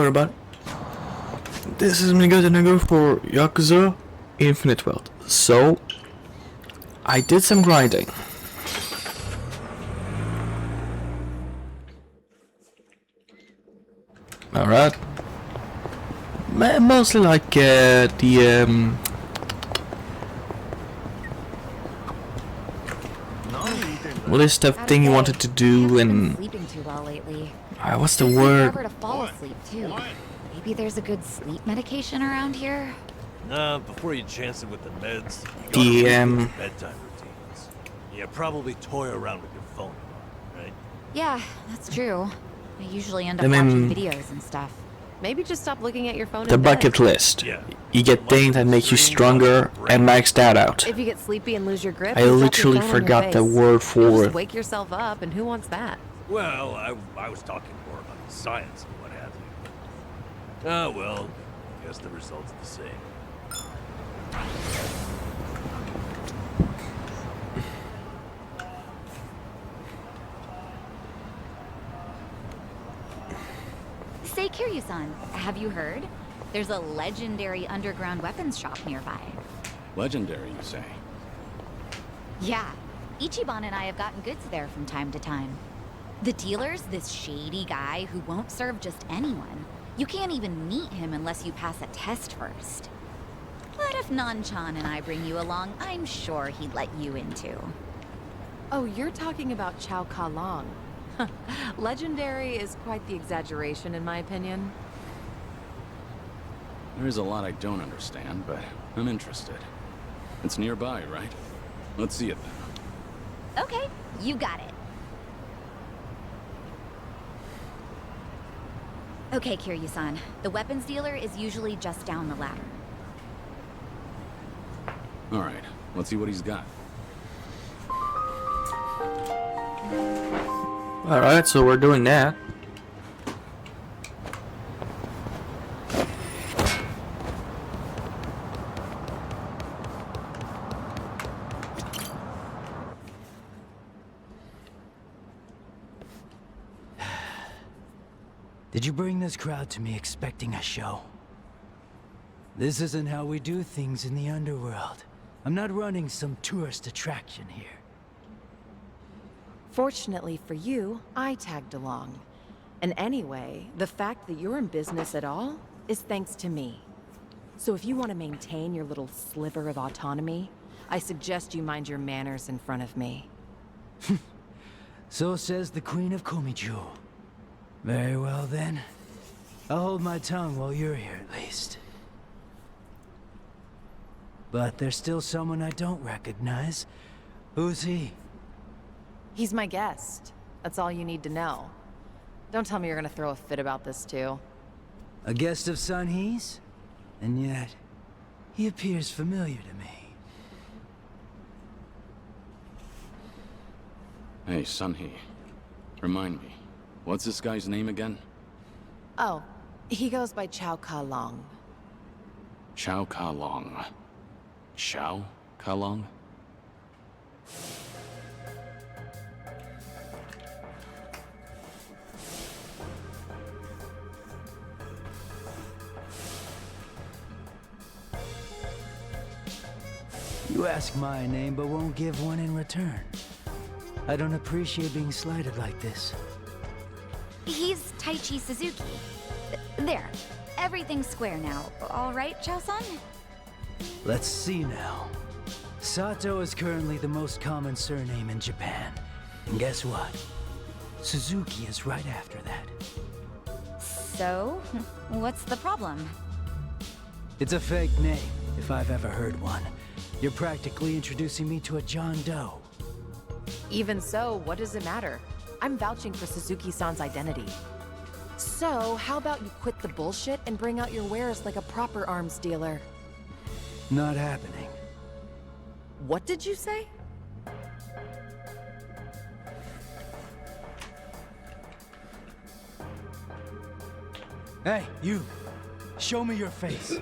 Hello everybody, this is me and I go for Yakuza Infinite World. So, I did some grinding. Alright. Mostly like the list of things you wanted to do and sleeping too well lately. what's the word? Never to fall asleep too. Maybe there's a good sleep medication around here. Nah, before you chance it with the meds, The, you gotta read your bedtime routines. You probably toy around with your phone, right? Yeah, that's true. I usually end I up mean, watching videos and stuff. Maybe just stop looking at your phone. The in bed. bucket list. Yeah. You get things that make you stronger and max that out. If you get sleepy and lose your grip, I you drop your literally phone on your forgot the face. word You for just it. wake yourself up, and who wants that? Well, I was talking more about the science and what have you. Oh well, I guess the result's the same. Say, Kiryu-san, have you heard? There's a legendary underground weapons shop nearby. Legendary, you say? Yeah, Ichiban and I have gotten goods there from time to time. The dealer's this shady guy who won't serve just anyone. You can't even meet him unless you pass a test first. But if Nan-chan and I bring you along, I'm sure he'd let you in too. Oh, you're talking about Chow Ka Long. Legendary is quite the exaggeration, in my opinion. There's a lot I don't understand, but I'm interested. It's nearby, right? Let's see it then. Okay, you got it. Okay, Kiryu-san. The weapons dealer is usually just down the ladder. Alright, let's see what he's got. Alright, so we're doing that. Did you bring this crowd to me expecting a show? This isn't how we do things in the underworld. I'm not running some tourist attraction here. Fortunately for you, I tagged along. And anyway, the fact that you're in business at all is thanks to me. So if you want to maintain your little sliver of autonomy, I suggest you mind your manners in front of me. So says the Queen of Komiju. Very well then. I'll hold my tongue while you're here at least. But there's still someone I don't recognize. Who's he? He's my guest. That's all you need to know. Don't tell me you're gonna throw a fit about this too. A guest of Sun-Hee's? And yet, he appears familiar to me. Hey, Sun-Hee. Remind me, what's this guy's name again? Oh, he goes by Chow Ka Long. Chow Ka Long. Chow Ka Long? You ask my name, but won't give one in return. I don't appreciate being slighted like this. He's Taichi Suzuki. There. Everything's square now. All right, Chao-san? Let's see now. Sato is currently the most common surname in Japan. And guess what? Suzuki is right after that. So, what's the problem? It's a fake name, if I've ever heard one. You're practically introducing me to a John Doe. Even so, what does it matter? I'm vouching for Suzuki-san's identity. So, how about you quit the bullshit and bring out your wares like a proper arms dealer? Not happening. What did you say? Hey, you! Show me your face!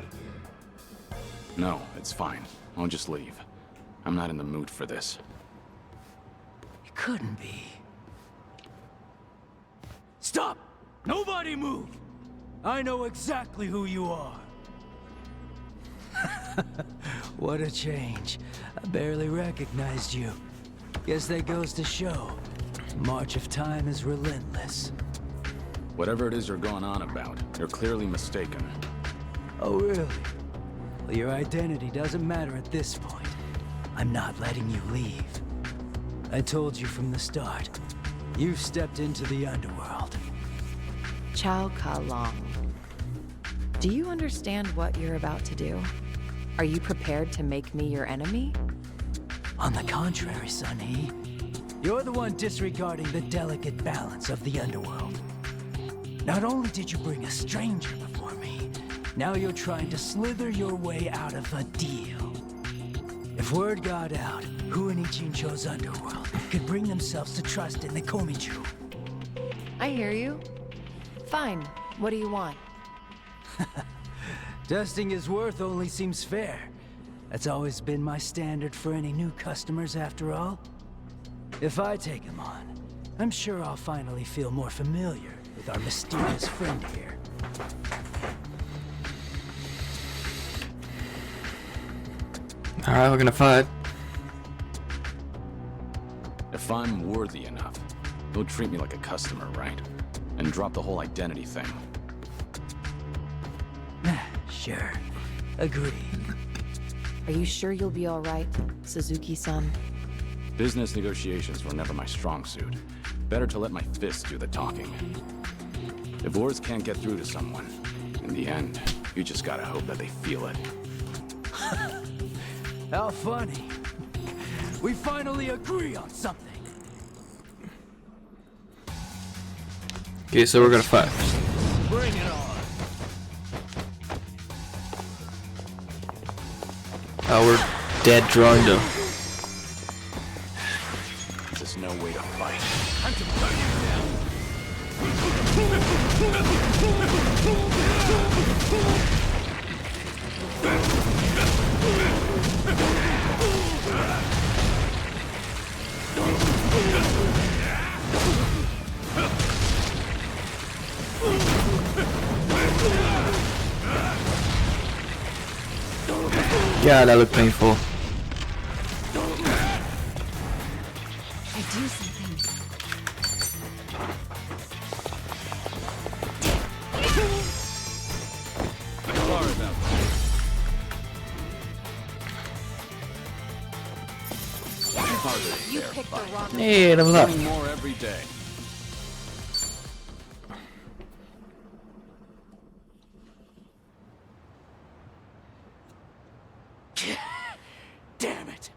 No, it's fine. I'll just leave. I'm not in the mood for this. It couldn't be. Stop! Nobody move! I know exactly who you are. What a change. I barely recognized you. Guess that goes to show. March of time is relentless. Whatever it is you're going on about, you're clearly mistaken. Oh, really? Well, your identity doesn't matter at this point. I'm not letting you leave. I told you from the start. You've stepped into the underworld. Chao Ka Long. Do you understand what you're about to do? Are you prepared to make me your enemy? On the contrary, Sun-Hee. You're the one disregarding the delicate balance of the underworld. Not only did you bring a stranger before me, now you're trying to slither your way out of a deal. If word got out, who in Ichincho's underworld could bring themselves to trust in the Komichu? I hear you. Fine. What do you want? Testing his worth only seems fair. That's always been my standard for any new customers, after all. If I take him on, I'm sure I'll finally feel more familiar with our mysterious friend here. Alright, we're gonna fight. If I'm worthy enough, you'll treat me like a customer, right? And drop the whole identity thing. Sure. Agreed. Are you sure you'll be all right, Suzuki-san? Business negotiations were never my strong suit. Better to let my fists do the talking. If words can't get through to someone, in the end, you just gotta hope that they feel it. How funny. We finally agree on something. Okay, so we're gonna fight. Bring it on. Oh, we're dead drawing though. There's no way to fight. I'm to burn you down. Yeah, that looked painful. I do something. Sorry about that. Harder You there, picked the buddy. wrong. Hey, level up. Doing more every day. Damn it.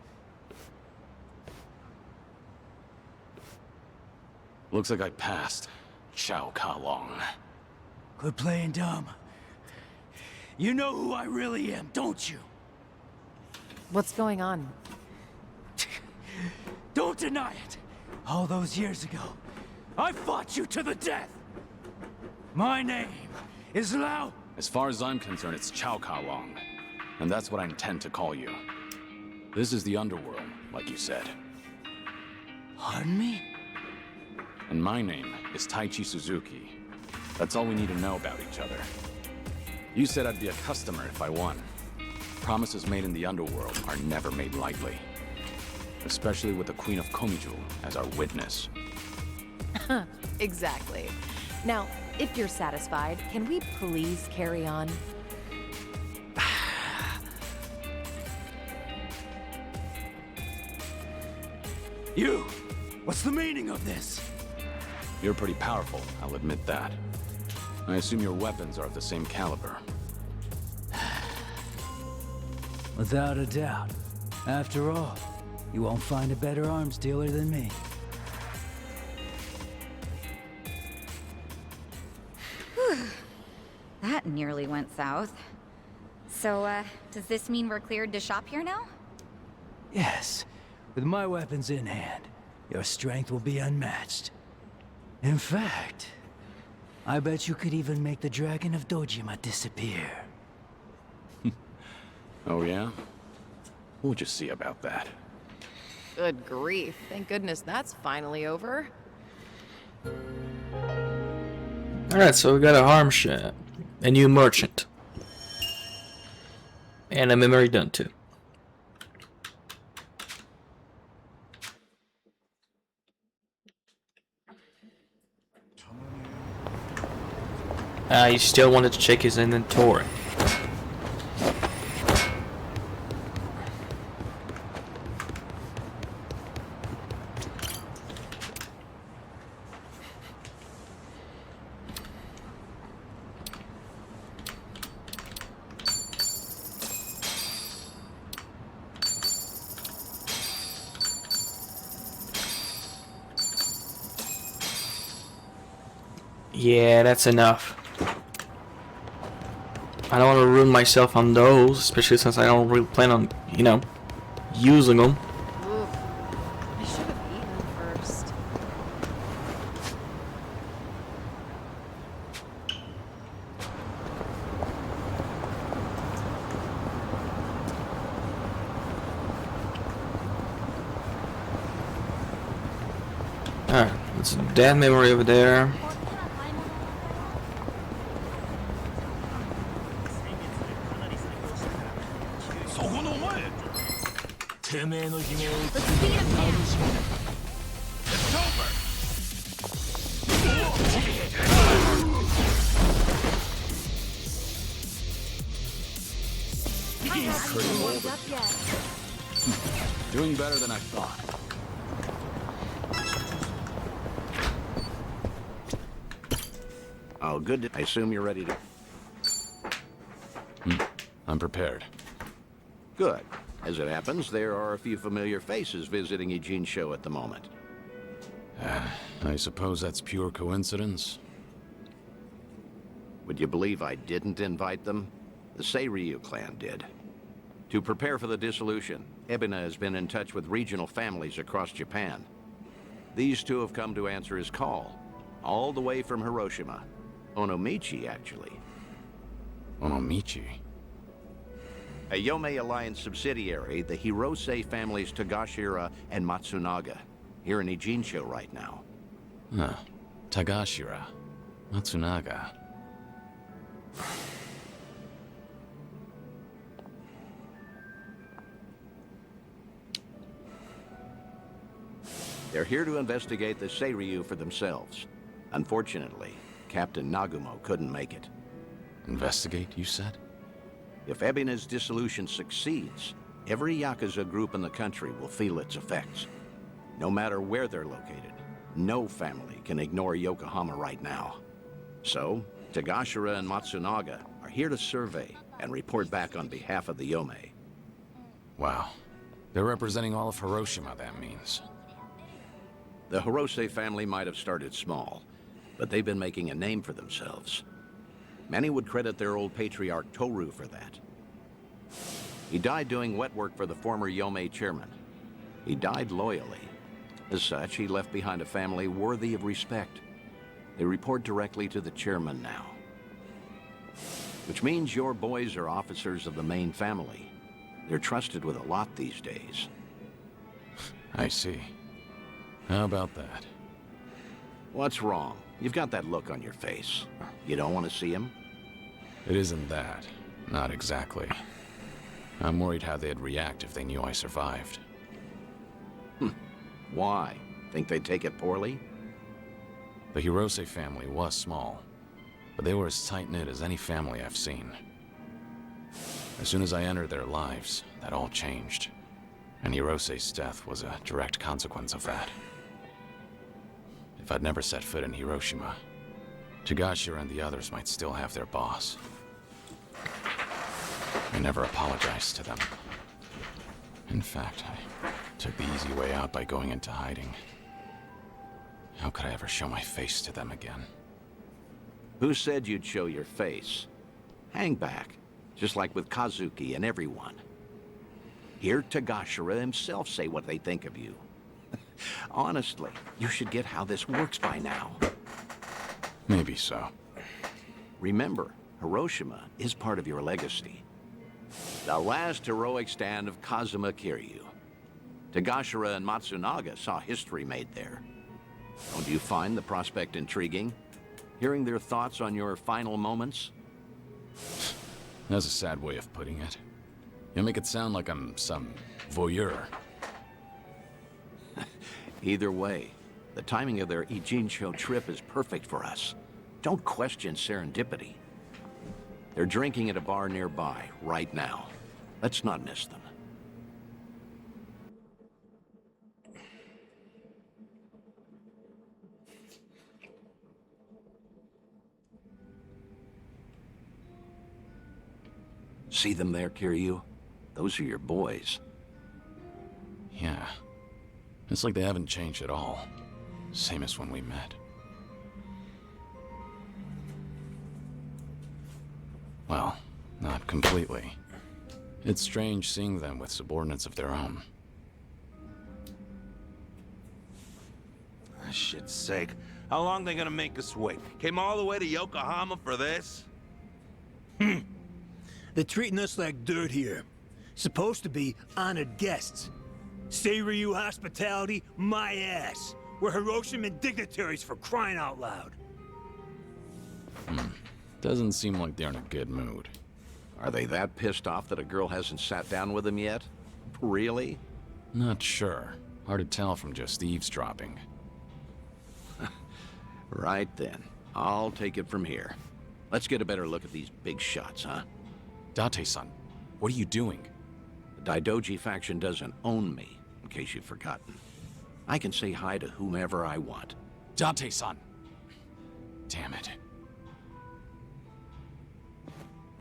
Looks like I passed. Chao Ka Long. Quit playing dumb. You know who I really am, don't you? What's going on? Don't deny it. All those years ago, I fought you to the death. My name is Lao. As far as I'm concerned, it's Chao Ka Long. And that's what I intend to call you. This is the underworld, like you said. Pardon me? And my name is Taichi Suzuki. That's all we need to know about each other. You said I'd be a customer if I won. Promises made in the underworld are never made lightly. Especially with the Queen of Komiju as our witness. Exactly. Now, if you're satisfied, can we please carry on? You! What's the meaning of this? You're pretty powerful, I'll admit that. I assume your weapons are of the same caliber. Without a doubt. After all, you won't find a better arms dealer than me. That nearly went south. So, does this mean we're cleared to shop here now? Yes, with my weapons in hand, your strength will be unmatched. In fact, I bet you could even make the Dragon of Dojima disappear. Oh yeah? We'll just see about that. Good grief. Thank goodness that's finally over. Alright, so we got a harm shot. a new merchant. And a memory done too. He still wanted to check his inventory. Yeah, that's enough. I don't want to ruin myself on those, especially since I don't really plan on, you know, using them. Oof. I should have eaten first. Alright, that's a dead memory over there. Let's beat him down. It's over! Pretty warmed up yet. Doing better than I thought. Oh, good. I assume you're ready to... I'm prepared. Good. As it happens, there are a few familiar faces visiting Eugene's show at the moment. I suppose that's pure coincidence. Would you believe I didn't invite them? The Seiryu clan did. To prepare for the dissolution, Ebina has been in touch with regional families across Japan. These two have come to answer his call, all the way from Hiroshima. Onomichi, actually. Onomichi? A Yomei Alliance subsidiary, the Hirose families Tagashira and Matsunaga, here in Ijincho right now. Huh. Tagashira. Matsunaga. They're here to investigate the Seiryu for themselves. Unfortunately, Captain Nagumo couldn't make it. Investigate, you said? If Ebina's dissolution succeeds, every Yakuza group in the country will feel its effects. No matter where they're located, no family can ignore Yokohama right now. So, Tagashira and Matsunaga are here to survey and report back on behalf of the Yomei. Wow. They're representing all of Hiroshima, that means. The Hirose family might have started small, but they've been making a name for themselves. Many would credit their old patriarch Toru for that. He died doing wet work for the former Yomei chairman. He died loyally. As such, he left behind a family worthy of respect. They report directly to the chairman now. Which means your boys are officers of the main family. They're trusted with a lot these days. I see. How about that? What's wrong? You've got that look on your face. You don't want to see him? It isn't that. Not exactly. I'm worried how they'd react if they knew I survived. Why? Think they'd take it poorly? The Hirose family was small, but they were as tight-knit as any family I've seen. As soon as I entered their lives, that all changed. And Hirose's death was a direct consequence of that. If I'd never set foot in Hiroshima, Tagashira and the others might still have their boss. I never apologized to them. In fact, I took the easy way out by going into hiding. How could I ever show my face to them again? Who said you'd show your face? Hang back, just like with Kazuki and everyone. Hear Tagashira himself say what they think of you. Honestly, you should get how this works by now. Maybe so. Remember, Hiroshima is part of your legacy. The last heroic stand of Kazuma Kiryu. Tagashira and Matsunaga saw history made there. Don't you find the prospect intriguing? Hearing their thoughts on your final moments? That's a sad way of putting it. You make it sound like I'm some voyeur. Either way, the timing of their Ijincho trip is perfect for us. Don't question serendipity. They're drinking at a bar nearby, right now. Let's not miss them. See them there, Kiryu? Those are your boys. Yeah. It's like they haven't changed at all. Same as when we met. Well, not completely. It's strange seeing them with subordinates of their own. For shit's sake. How long they gonna make us wait? Came all the way to Yokohama for this? They're treating us like dirt here. Supposed to be honored guests. Seiryu hospitality, my ass. We're Hiroshiman dignitaries for crying out loud. Doesn't seem like they're in a good mood. Are they that pissed off that a girl hasn't sat down with them yet? Really? Not sure. Hard to tell from just eavesdropping. Right then. I'll take it from here. Let's get a better look at these big shots, huh? Date-san, what are you doing? The Daidoji faction doesn't own me, in case you've forgotten. I can say hi to whomever I want. Date-san! Damn it.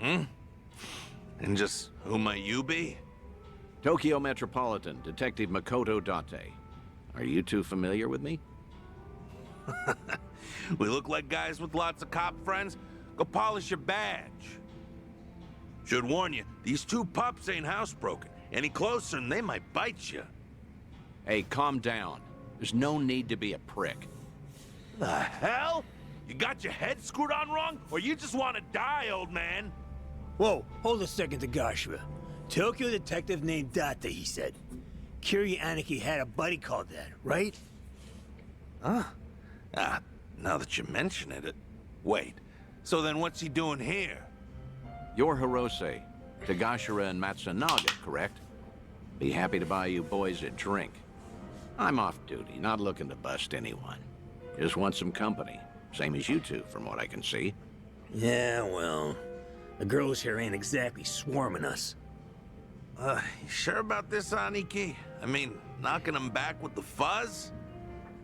And just who might you be? Tokyo Metropolitan Detective Makoto Date. Are you two familiar with me? We look like guys with lots of cop friends? Go polish your badge. Should warn you, these two pups ain't housebroken. Any closer and they might bite you. Hey, calm down. There's no need to be a prick. The hell? You got your head screwed on wrong? Or you just want to die, old man? Whoa, hold a second, Tagashira. Tokyo detective named Date, he said. Kiryu Aniki had a buddy called that, right? Huh? Now that you mention it... Wait, so then what's he doing here? You're Hirose, Tagashira and Matsunaga, correct? Be happy to buy you boys a drink. I'm off duty, not looking to bust anyone. Just want some company. Same as you two, from what I can see. Yeah, well, the girls here ain't exactly swarming us. You sure about this, Aniki? I mean, knocking him back with the fuzz?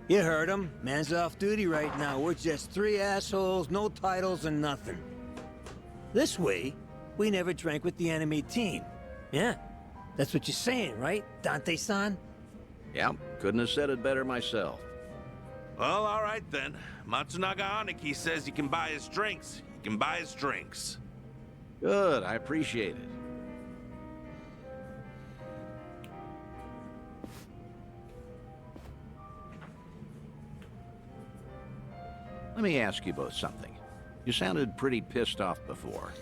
You heard him. Man's off duty right now. We're just three assholes, no titles and nothing. This way, we never drank with the enemy team. Yeah, that's what you're saying, right, Dante-san? Yep, couldn't have said it better myself. Well, all right then. Matsunaga Aniki says you can buy his drinks. You can buy his drinks. Good, I appreciate it. Let me ask you both something. You sounded pretty pissed off before.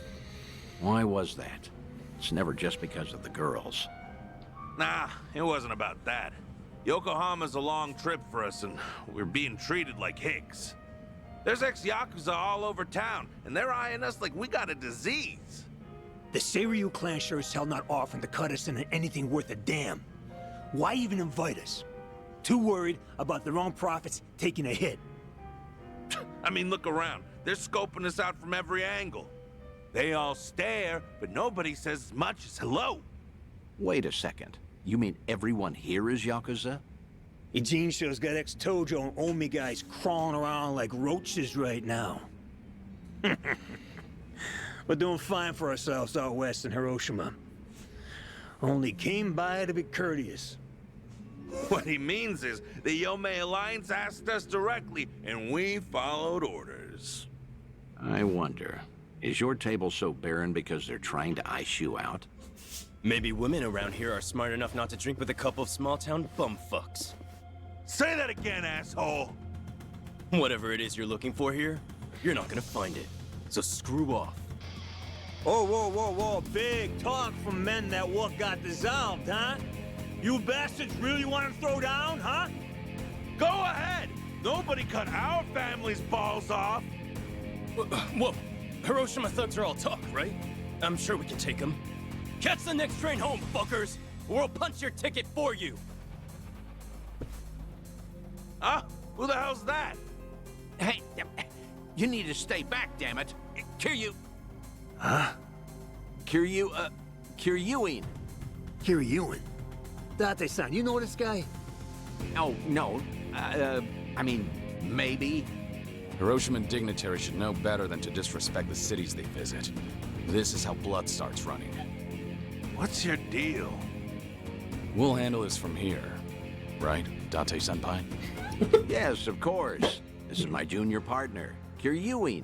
Why was that? It's never just because of the girls. Nah, it wasn't about that. Yokohama's a long trip for us, and we're being treated like hicks. There's ex-Yakuza all over town, and they're eyeing us like we got a disease. The Seiryu clan sure as hell not offering to cut us into anything worth a damn. Why even invite us? Too worried about their own profits taking a hit. I mean, look around. They're scoping us out from every angle. They all stare, but nobody says as much as hello. Wait a second. You mean everyone here is Yakuza? Ijincho's got ex-Tojo and Omi guys crawling around like roaches right now. We're doing fine for ourselves out west in Hiroshima. Only came by to be courteous. What he means is the Yomei Alliance asked us directly, and we followed orders. I wonder, is your table so barren because they're trying to ice you out? Maybe women around here are smart enough not to drink with a couple of small-town bumfucks. Say that again, asshole! Whatever it is you're looking for here, you're not gonna find it. So screw off. Oh, whoa, whoa, whoa, big talk from men that what got dissolved, huh? You bastards really want to throw down, huh? Go ahead! Nobody cut our family's balls off! Whoa, Hiroshima thugs are all talk, right? I'm sure we can take them. Catch the next train home, fuckers! Or we'll punch your ticket for you! Huh? Who the hell's that? Hey, you need to stay back, damn it. Kiryu. Huh? Kiryuin. Kiryuin? Date-san, you know this guy? Oh, no. I mean, maybe. Hiroshima dignitaries should know better than to disrespect the cities they visit. This is how blood starts running. What's your deal? We'll handle this from here. Right, Date-senpai? Yes, of course. This is my junior partner, Kiryuin.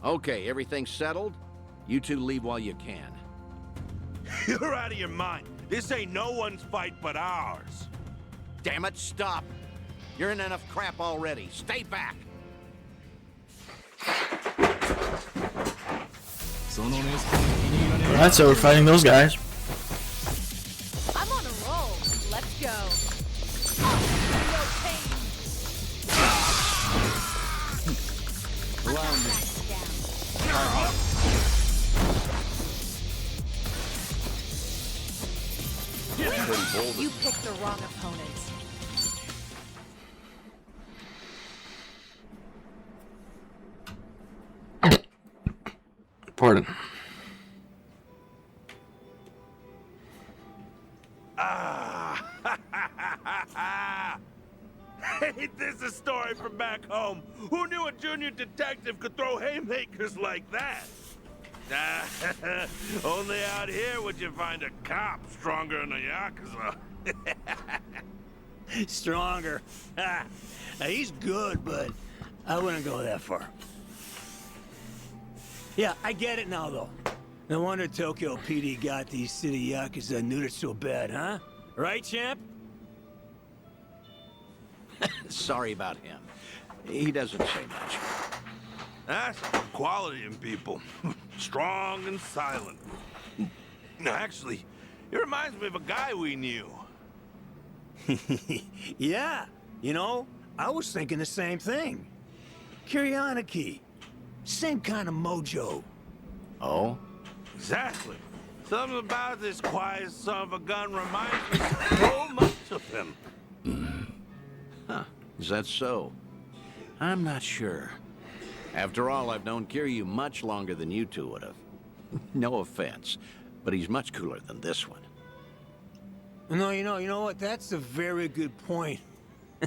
Okay, everything's settled? You two leave while you can. You're out of your mind. This ain't no one's fight but ours. Damn it, stop. You're in enough crap already. Stay back. Alright, so we're fighting those guys. I'm on a roll. Let's go. Allow me. You picked the wrong opponent. Pardon. Ain't this a story from back home? Who knew a junior detective could throw haymakers like that? Only out here would you find a cop stronger than a Yakuza. Stronger. He's good, but I wouldn't go that far. Yeah, I get it now, though. No wonder Tokyo PD got these city Yakuza neutered so bad, huh? Right, champ? Sorry about him. He doesn't say much. That's quality in people. Strong and silent. No, actually, he reminds me of a guy we knew. Yeah, you know, I was thinking the same thing. Kiryanaki. Same kind of mojo. Oh? Exactly. Something about this quiet son of a gun reminds me so much of him. Huh. Is that so? I'm not sure. After all, I've known Kiryu much longer than you two would have. No offense, but he's much cooler than this one. No, you know what? That's a very good point.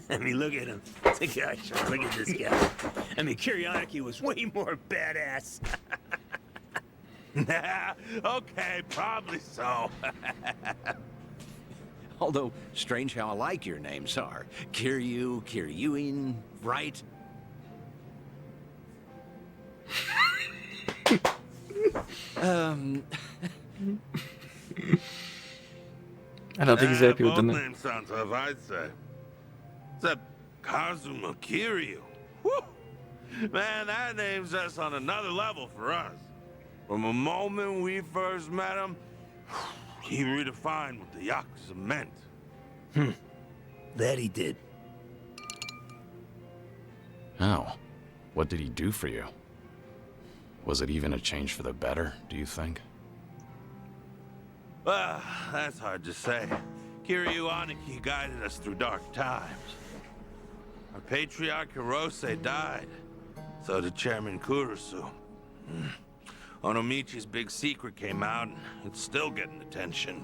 I mean, look at him. The guy, look at this guy. I mean, Kiryanaki was way more badass. Okay, probably so. Although, strange how alike your names are. Kiryu, Kiryuin, right? I don't think he's happy with the both name. names sound tough, I'd say. Except Kazuma Kiryu. Whew. Man, that name's just on another level for us. From the moment we first met him, he redefined what the Yakuza meant. That he did. How? What did he do for you? Was it even a change for the better, do you think? Well, that's hard to say. Kiryu Aniki guided us through dark times. Our patriarch Hirose died. So did Chairman Kurusu. Onomichi's big secret came out, and it's still getting attention.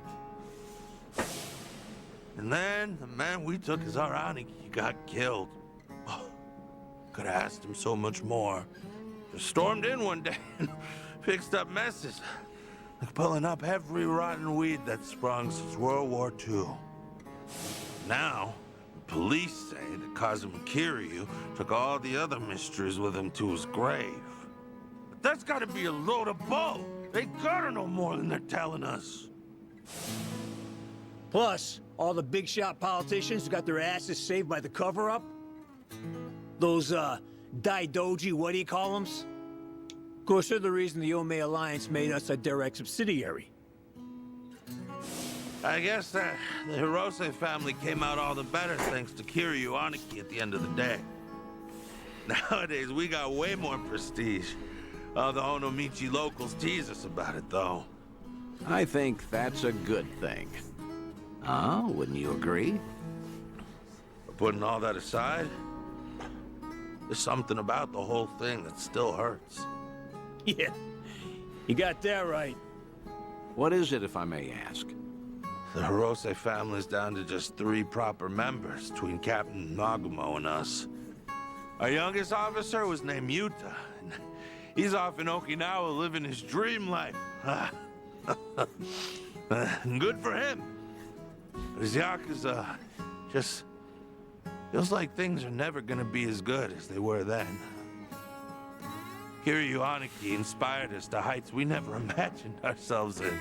And then, the man we took as our Aniki got killed. Oh, could have asked him so much more. Just stormed in one day and fixed up messes. Like pulling up every rotten weed that sprung since World War II. Now, the police say that Kazuma Kiryu took all the other mysteries with him to his grave. But that's gotta be a load of bull. They gotta know more than they're telling us. Plus, all the big shot politicians who got their asses saved by the cover-up. Those, Daidoji, what do you call them? Of course, they're the reason the Ome Alliance made us a direct subsidiary. I guess the Hirose family came out all the better thanks to Kiryu Aniki at the end of the day. Nowadays, we got way more prestige. The Onomichi locals tease us about it, though. I think that's a good thing. Wouldn't you agree? But putting all that aside, there's something about the whole thing that still hurts. Yeah, you got that right. What is it, if I may ask? The Hirose family's down to just 3 proper members between Captain Nagumo and us. Our youngest officer was named Yuta. And he's off in Okinawa living his dream life. Good for him. But his Yakuza just feels like things are never gonna be as good as they were then. Kiryu Aniki inspired us to heights we never imagined ourselves in.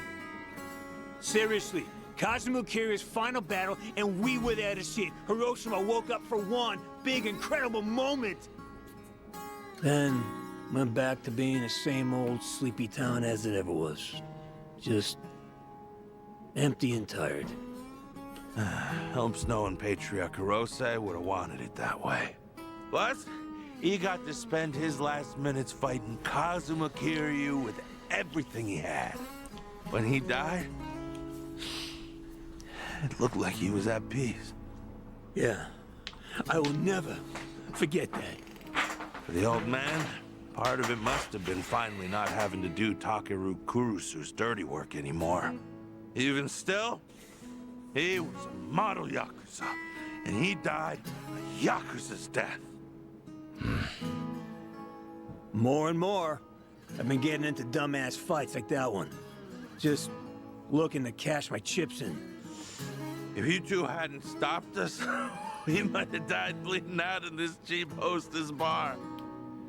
Seriously, Kazuma Kiryu's final battle, and we were there to see it. Hiroshima woke up for one big, incredible moment. Then went back to being the same old sleepy town as it ever was. Just empty and tired. Helps knowing Patriarch Hirose would have wanted it that way. Plus, he got to spend his last minutes fighting Kazuma Kiryu with everything he had. When he died, it looked like he was at peace. Yeah, I will never forget that. For the old man, part of it must have been finally not having to do Takeru Kurusu's dirty work anymore. Even still, he was a model Yakuza, and he died a Yakuza's death. More and more, I've been getting into dumbass fights like that one. Just looking to cash my chips in. If you two hadn't stopped us, we might have died bleeding out in this cheap hostess bar.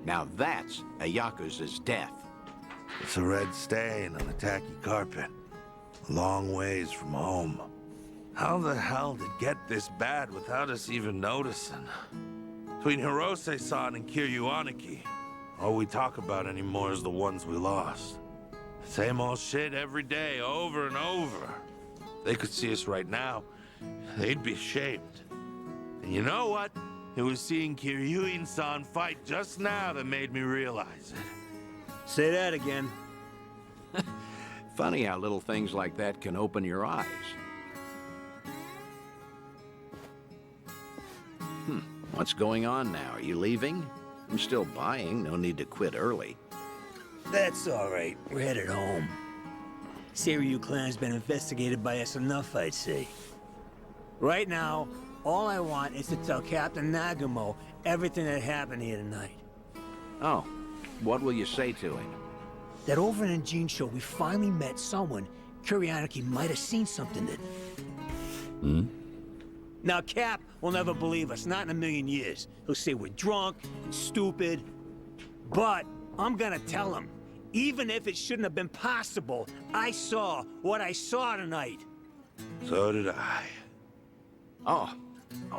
Now that's a Yakuza's death. It's a red stain on a tacky carpet. A long ways from home. How the hell did it get this bad without us even noticing? Between Hirose-san and Kiryu Aniki, all we talk about anymore is the ones we lost. Same old shit every day, over and over. If they could see us right now, they'd be ashamed. And you know what? It was seeing Kiryu-san fight just now that made me realize it. Say that again. Funny how little things like that can open your eyes. What's going on now? Are you leaving? I'm still buying. No need to quit early. That's all right. We're headed home. Seiryu clan's been investigated by us enough, I'd say. Right now, all I want is to tell Captain Nagumo everything that happened here tonight. Oh, what will you say to him? That over in Jincho, we finally met someone Kuryaniki might have seen something in. Now, Cap will never believe us, not in a million years. He'll say we're drunk and stupid. But I'm gonna tell him, even if it shouldn't have been possible, I saw what I saw tonight. So did I. Oh,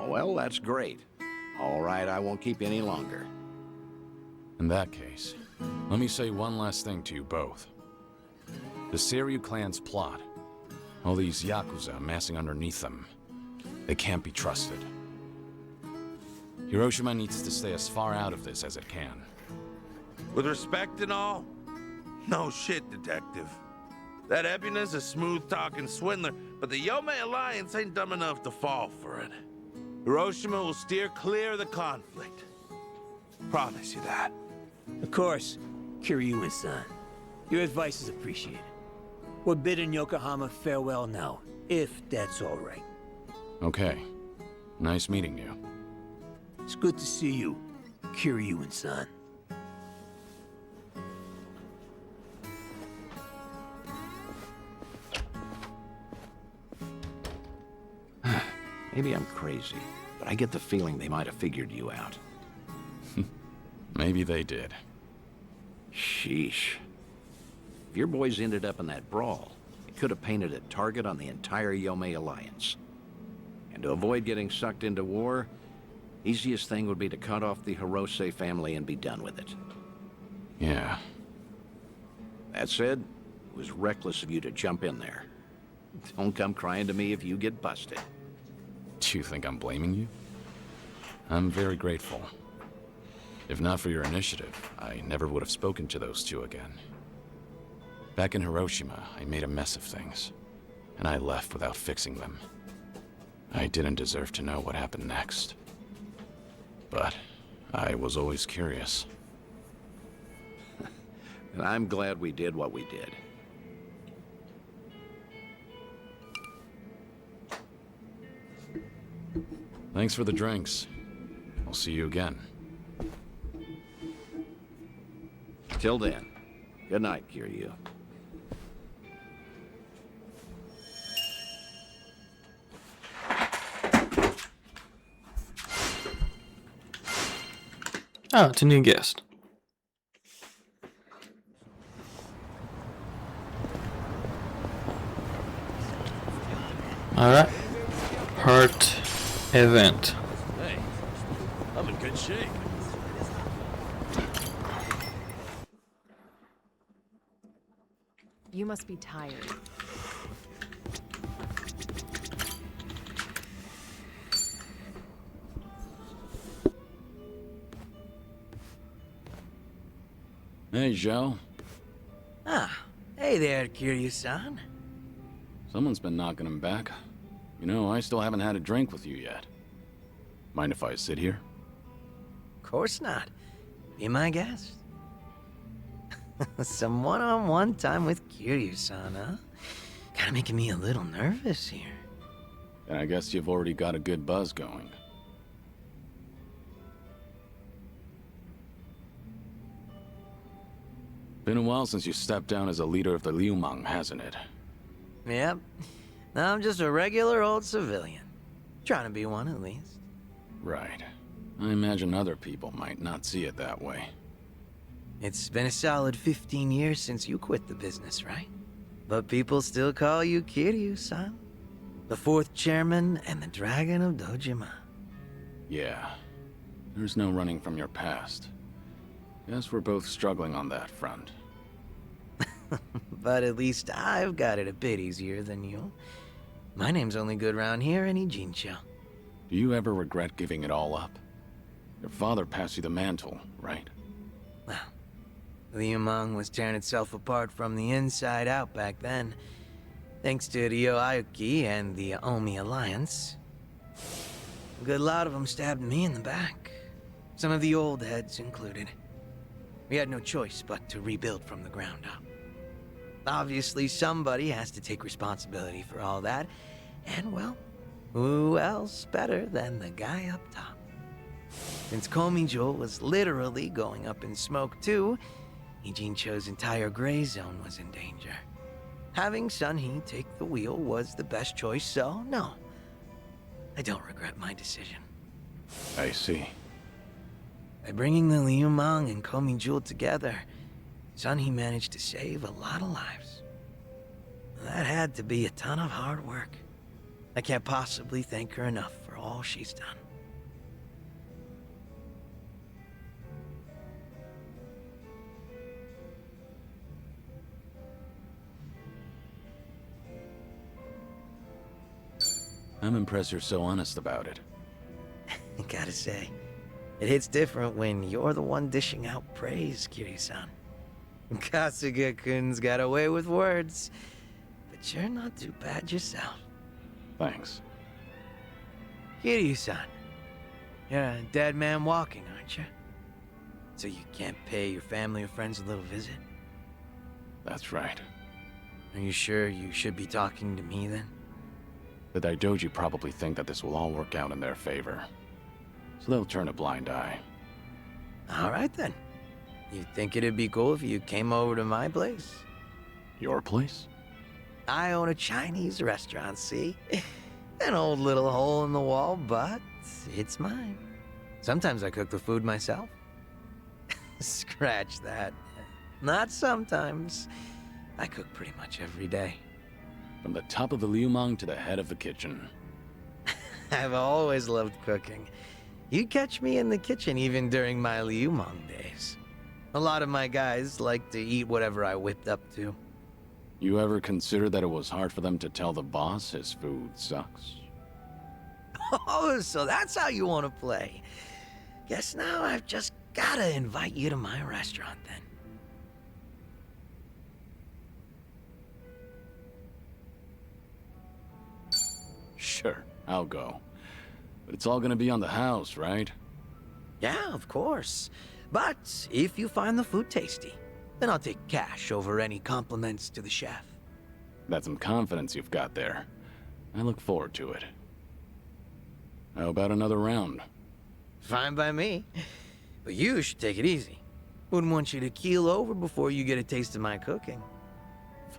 well, that's great. All right, I won't keep you any longer. In that case, let me say one last thing to you both. The Seiryu clan's plot, all these Yakuza amassing underneath them, they can't be trusted. Hiroshima needs to stay as far out of this as it can. With respect and all, no shit, Detective. That Ebina's a smooth-talking swindler, but the Yomei Alliance ain't dumb enough to fall for it. Hiroshima will steer clear of the conflict. Promise you that. Of course, Kiryu-san. Your advice is appreciated. We're bidding Yokohama farewell now, if that's all right. Okay. Nice meeting you. It's good to see you, Kiryu-san. Maybe I'm crazy, but I get the feeling they might have figured you out. Maybe they did. Sheesh. If your boys ended up in that brawl, it could have painted a target on the entire Yomei Alliance. And to avoid getting sucked into war, easiest thing would be to cut off the Hirose family and be done with it. Yeah. That said, it was reckless of you to jump in there. Don't come crying to me if you get busted. Do you think I'm blaming you? I'm very grateful. If not for your initiative, I never would have spoken to those two again. Back in Hiroshima, I made a mess of things, and I left without fixing them. I didn't deserve to know what happened next. But I was always curious. And I'm glad we did what we did. Thanks for the drinks. I'll see you again. Till then, good night, Kiryu. Oh, it's a new guest. Alright. Heart event. Hey, I'm in good shape. You must be tired. Hey, Zhao. Ah, hey there, Kiryu-san. Someone's been knocking him back. You know, I still haven't had a drink with you yet. Mind if I sit here? Of course not. Be my guest. Some one-on-one time with Kiryu-san, huh? Kinda making me a little nervous here. And I guess you've already got a good buzz going. Been a while since you stepped down as a leader of the Liumang, hasn't it? Yep. Now I'm just a regular old civilian. Trying to be one, at least. Right. I imagine other people might not see it that way. It's been a solid 15 years since you quit the business, right? But people still call you Kiryu-san. The fourth chairman and the Dragon of Dojima. Yeah. There's no running from your past. Guess we're both struggling on that front. But at least I've got it a bit easier than you. My name's only good round here in Ijincho. Do you ever regret giving it all up? Your father passed you the mantle, right? Well, Liumang was tearing itself apart from the inside out back then. Thanks to Ryo Aoki and the Omi Alliance. A good lot of them stabbed me in the back. Some of the old heads included. We had no choice but to rebuild from the ground up. Obviously, somebody has to take responsibility for all that. And, well, who else better than the guy up top? Since Komijo was literally going up in smoke too, Ijincho's entire gray zone was in danger. Having Sunhee take the wheel was the best choice, so no. I don't regret my decision. I see. By bringing the Liumang and Komijo together, Sunhee managed to save a lot of lives. That had to be a ton of hard work. I can't possibly thank her enough for all she's done. I'm impressed you're so honest about it. I gotta say, it hits different when you're the one dishing out praise, Kiryu-san. Kasuga-kun's got away with words, but you're not too bad yourself. Thanks. Kiryu-san, you're a dead man walking, aren't you? So you can't pay your family or friends a little visit? That's right. Are you sure you should be talking to me then? The Daidoji probably think that this will all work out in their favor. So they'll turn a blind eye. All right then. You think it'd be cool if you came over to my place? Your place? I own a Chinese restaurant, see? An old little hole in the wall, but it's mine. Sometimes I cook the food myself. Scratch that. Not sometimes. I cook pretty much every day. From the top of the Liumang to the head of the kitchen. I've always loved cooking. You'd catch me in the kitchen even during my Liumang days. A lot of my guys like to eat whatever I whipped up to. You ever consider that it was hard for them to tell the boss his food sucks? Oh, so that's how you want to play. Guess now I've just Gotta invite you to my restaurant then. Sure, I'll go. But it's all gonna be on the house, right? Yeah, of course. But if you find the food tasty, then I'll take cash over any compliments to the chef. That's some confidence you've got there. I look forward to it. How about another round? Fine by me. But you should take it easy. Wouldn't want you to keel over before you get a taste of my cooking.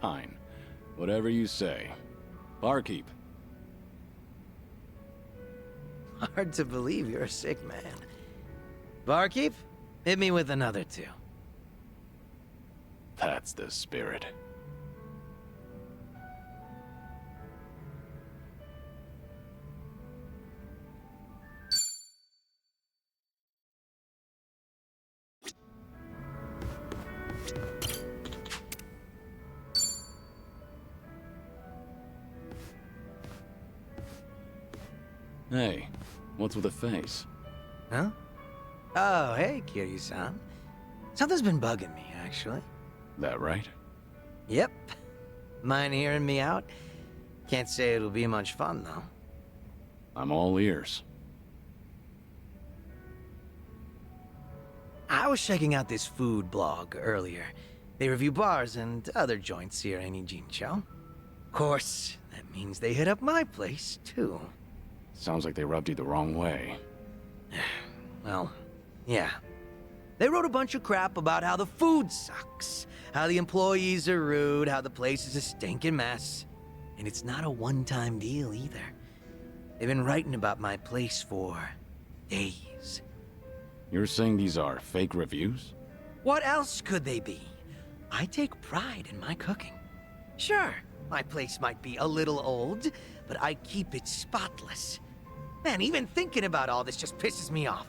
Fine. Whatever you say. Barkeep. Hard to believe you're a sick man. Barkeep, hit me with another two. That's the spirit. Hey, what's with the face? Huh? Oh, hey, Kiryu-san. Something's been bugging me, actually. That right? Yep. Mind hearing me out? Can't say it'll be much fun, though. I'm all ears. I was checking out this food blog earlier. They review bars and other joints here in Ijincho. Of course, that means they hit up my place, too. Sounds like they rubbed you the wrong way. Well, yeah. They wrote a bunch of crap about how the food sucks, how the employees are rude, how the place is a stinking mess. And it's not a one-time deal either. They've been writing about my place for days. You're saying these are fake reviews? What else could they be? I take pride in my cooking. Sure, my place might be a little old, but I keep it spotless. Man, even thinking about all this just pisses me off.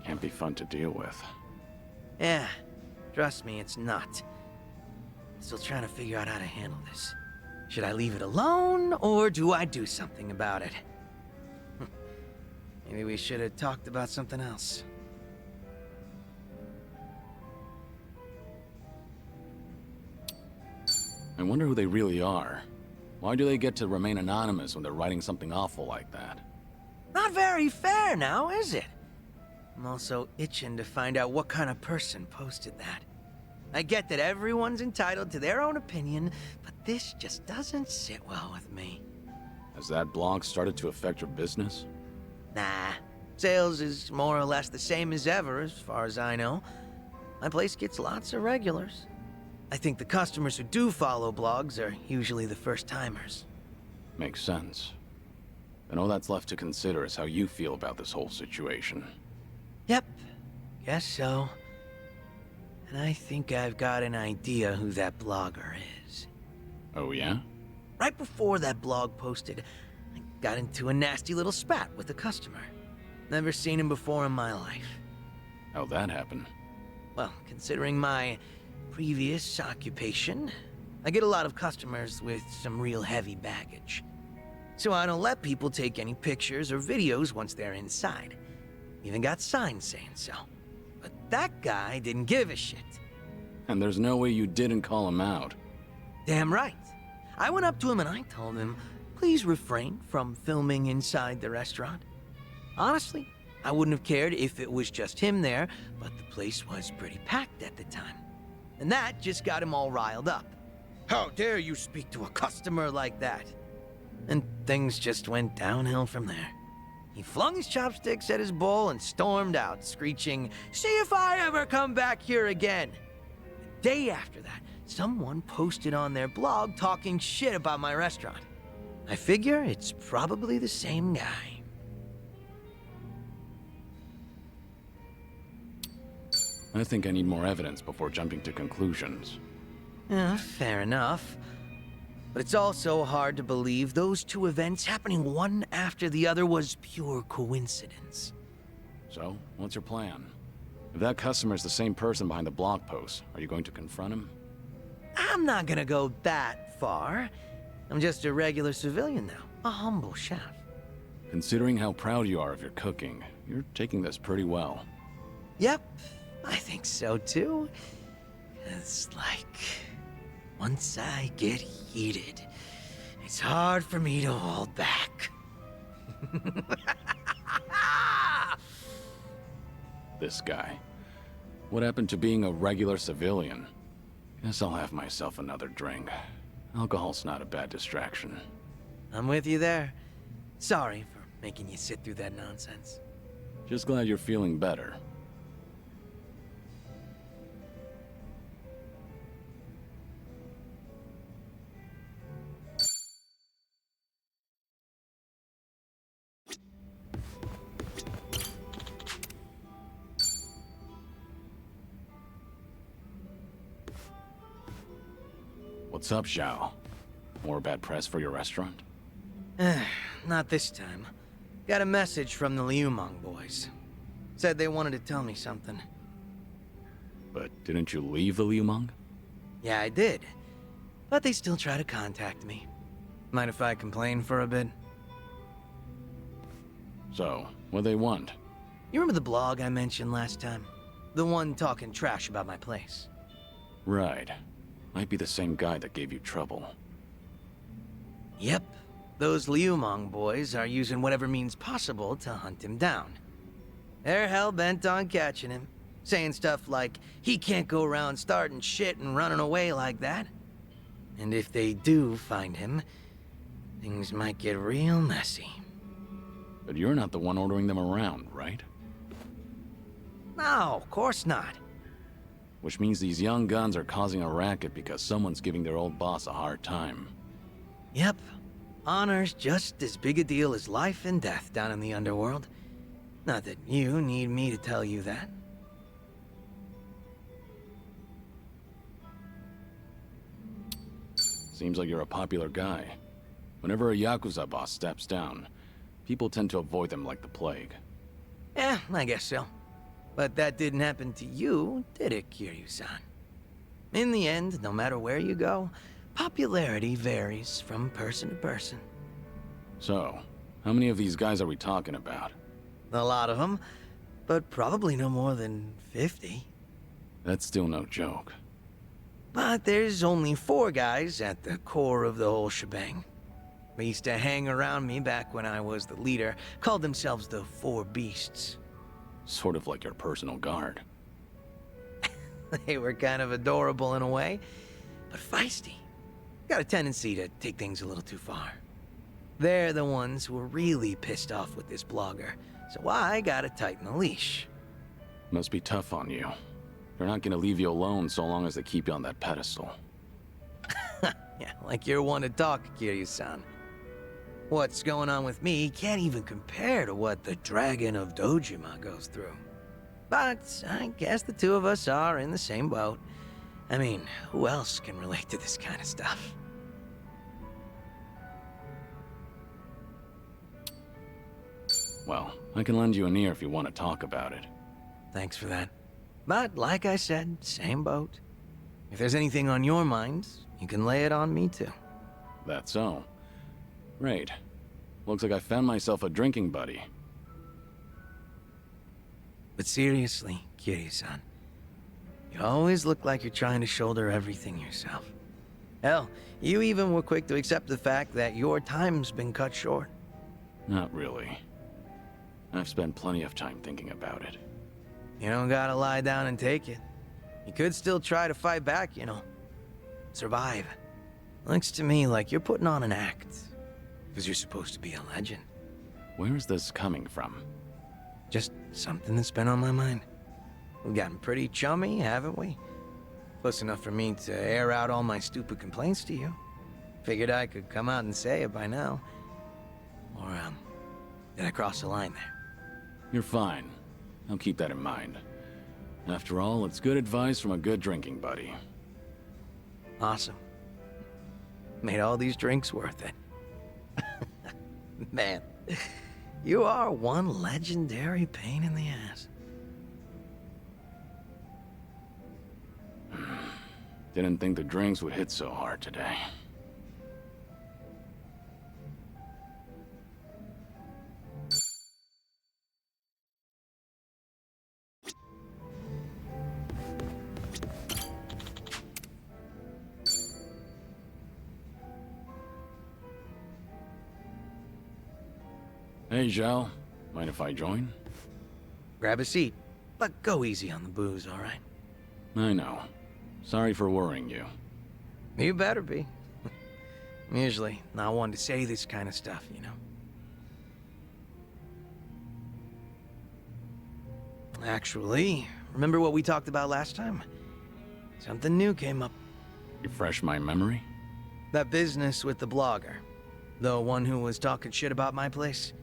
Can't be fun to deal with. Yeah, trust me, it's not. Still trying to figure out how to handle this. Should I leave it alone, or do I do something about it? Maybe we should have talked about something else. I wonder who they really are. Why do they get to remain anonymous when they're writing something awful like that? Not very fair now, is it? I'm also itching to find out what kind of person posted that. I get that everyone's entitled to their own opinion, but this just doesn't sit well with me. Has that blog started to affect your business? Nah, sales is more or less the same as ever, as far as I know. My place gets lots of regulars. I think the customers who do follow blogs are usually the first-timers. Makes sense. And all that's left to consider is how you feel about this whole situation. Yep, guess so. And I think I've got an idea who that blogger is. Oh yeah? Right before that blog posted, I got into a nasty little spat with a customer. Never seen him before in my life. How'd that happen? Well, considering my previous occupation, I get a lot of customers with some real heavy baggage. So I don't let people take any pictures or videos once they're inside. Even got signs saying so. But that guy didn't give a shit. And there's no way you didn't call him out. Damn right. I went up to him and I told him, please refrain from filming inside the restaurant. Honestly, I wouldn't have cared if it was just him there, but the place was pretty packed at the time. And that just got him all riled up. How dare you speak to a customer like that? And things just went downhill from there. He flung his chopsticks at his bowl and stormed out, screeching, "See if I ever come back here again!" The day after that, someone posted on their blog talking shit about my restaurant. I figure it's probably the same guy. I think I need more evidence before jumping to conclusions. Yeah, fair enough. But it's also hard to believe those two events happening one after the other was pure coincidence. So, what's your plan? If that customer's the same person behind the blog post, are you going to confront him? I'm not gonna go that far. I'm just a regular civilian now, a humble chef. Considering how proud you are of your cooking, you're taking this pretty well. Yep, I think so too. It's like, once I get heated, it's hard for me to hold back. This guy. What happened to being a regular civilian? Guess I'll have myself another drink. Alcohol's not a bad distraction. I'm with you there. Sorry for making you sit through that nonsense. Just glad you're feeling better. What's up, Zhao? More bad press for your restaurant? Not this time. Got a message from the Liumang boys. Said they wanted to tell me something. But didn't you leave the Liumang? Yeah, I did. But they still try to contact me. Mind if I complain for a bit? So, what they want? You remember the blog I mentioned last time? The one talking trash about my place. Right. Might be the same guy that gave you trouble. Yep. Those Liumang boys are using whatever means possible to hunt him down. They're hell-bent on catching him, saying stuff like, he can't go around starting shit and running away like that. And if they do find him, things might get real messy. But you're not the one ordering them around, right? No, of course not. Which means these young guns are causing a racket because someone's giving their old boss a hard time. Yep. Honor's just as big a deal as life and death down in the underworld. Not that you need me to tell you that. Seems like you're a popular guy. Whenever a Yakuza boss steps down, people tend to avoid them like the plague. Yeah, I guess so. But that didn't happen to you, did it, Kiryu-san? In the end, no matter where you go, popularity varies from person to person. So, how many of these guys are we talking about? A lot of them, but probably no more than 50. That's still no joke. But there's only 4 guys at the core of the whole shebang. They used to hang around me back when I was the leader, called themselves the 4 Beasts. Sort of like your personal guard. They were kind of adorable in a way, but feisty. Got a tendency to take things a little too far. They're the ones who were really pissed off with this blogger, so I gotta tighten the leash. Must be tough on you. They're not gonna leave you alone so long as they keep you on that pedestal. Yeah, like you're one to talk, Kiryu-san. What's going on with me can't even compare to what the Dragon of Dojima goes through. But I guess the two of us are in the same boat. I mean, who else can relate to this kind of stuff? Well, I can lend you an ear if you want to talk about it. Thanks for that. But like I said, same boat. If there's anything on your mind, you can lay it on me too. That's so. Great. Looks like I found myself a drinking buddy. But seriously, Kiryu-san, you always look like you're trying to shoulder everything yourself. Hell, you even were quick to accept the fact that your time's been cut short. Not really. I've spent plenty of time thinking about it. You don't gotta lie down and take it. You could still try to fight back, you know. Survive. Looks to me like you're putting on an act. Because you're supposed to be a legend. Where is this coming from? Just something that's been on my mind. We've gotten pretty chummy, haven't we? Close enough for me to air out all my stupid complaints to you. Figured I could come out and say it by now. Or, did I cross the line there? You're fine. I'll keep that in mind. After all, it's good advice from a good drinking buddy. Awesome. Made all these drinks worth it. Man, you are one legendary pain in the ass. Didn't think the drinks would hit so hard today. Hey, Zhao. Mind if I join? Grab a seat, but go easy on the booze, all right? I know. Sorry for worrying you. You better be. I'm usually not one to say this kind of stuff, you know. Actually, remember what we talked about last time? Something new came up. Refresh my memory? That business with the blogger. The one who was talking shit about my place.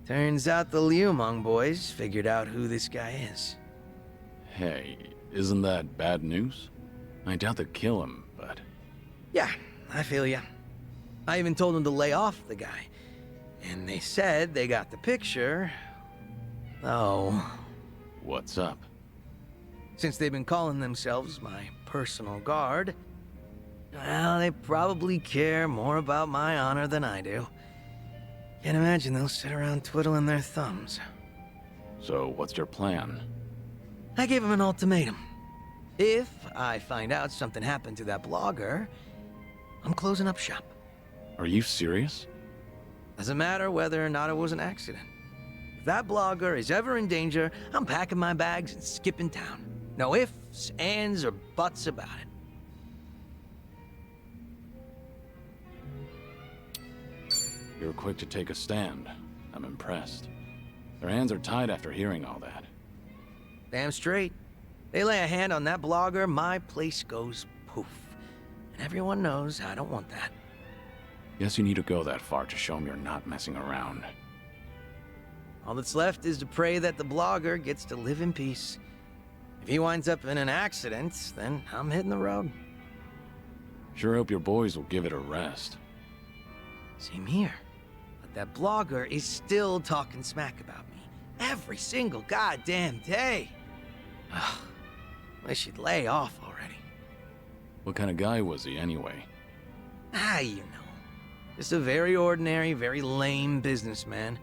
Turns out the Liumang boys figured out who this guy is. Hey, isn't that bad news? I doubt they'd kill him, but... Yeah, I feel ya. I even told them to lay off the guy. And they said they got the picture. Oh. What's up? Since they've been calling themselves my personal guard, well, they probably care more about my honor than I do. Can't imagine they'll sit around twiddling their thumbs. So, what's your plan? I gave them an ultimatum. If I find out something happened to that blogger, I'm closing up shop. Are you serious? Doesn't matter whether or not it was an accident. If that blogger is ever in danger, I'm packing my bags and skipping town. No ifs, ands, or buts about it. You're quick to take a stand. I'm impressed. Their hands are tied after hearing all that. Damn straight. They lay a hand on that blogger, my place goes poof. And everyone knows I don't want that. Guess you need to go that far to show them you're not messing around. All that's left is to pray that the blogger gets to live in peace. If he winds up in an accident, then I'm hitting the road. Sure hope your boys will give it a rest. Same here. But that blogger is still talking smack about me. Every single goddamn day. Ugh. Wish he'd lay off already. What kind of guy was he, anyway? You know. Just a very ordinary, very lame businessman.